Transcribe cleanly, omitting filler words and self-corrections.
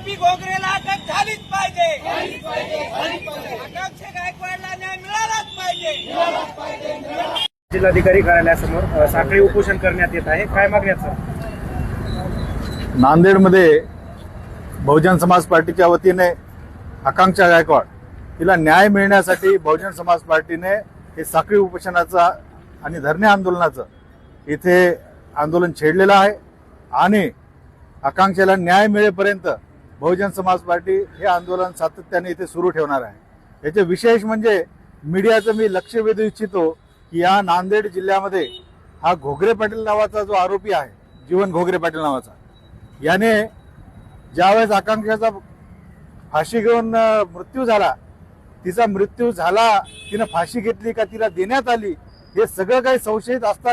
आरोपी घोगरेला अटक झालीच पाहिजे. आकांक्षा गायकवाडला न्याय मिळालाच पाहिजे. जिल्हाधिकारी कार्यालयासमोर साखळी उपोषण करण्यात येत आहे. काय मागण्याचं? नांदेडमध्ये बहुजन समाज पार्टीच्या वतीने आकांक्षा गायकवाड तिला न्याय मिळण्यासाठी बहुजन समाज पार्टीने हे साखळी उपोषणाचा आणि धरणे आंदोलनाचं इथे आंदोलन छेडलेलं आहे आणि आकांक्षेला न्याय मिळेपर्यंत बहुजन समाज पार्टी हे आंदोलन सातत्याने इथे सुरू ठेवणार आहे. याचे विशेष म्हणजे मीडियाचं मी लक्ष वेधू इच्छितो की या नांदेड जिल्ह्यामध्ये हा घोगरे पाटील नावाचा जो आरोपी आहे, जीवन घोगरे पाटील नावाचा, याने ज्यावेळेस आकांक्षाचा फाशी घेऊन मृत्यू झाला, तिचा मृत्यू झाला, तिनं फाशी घेतली का तिला देण्यात आली, हे सगळं काही संशयित असताना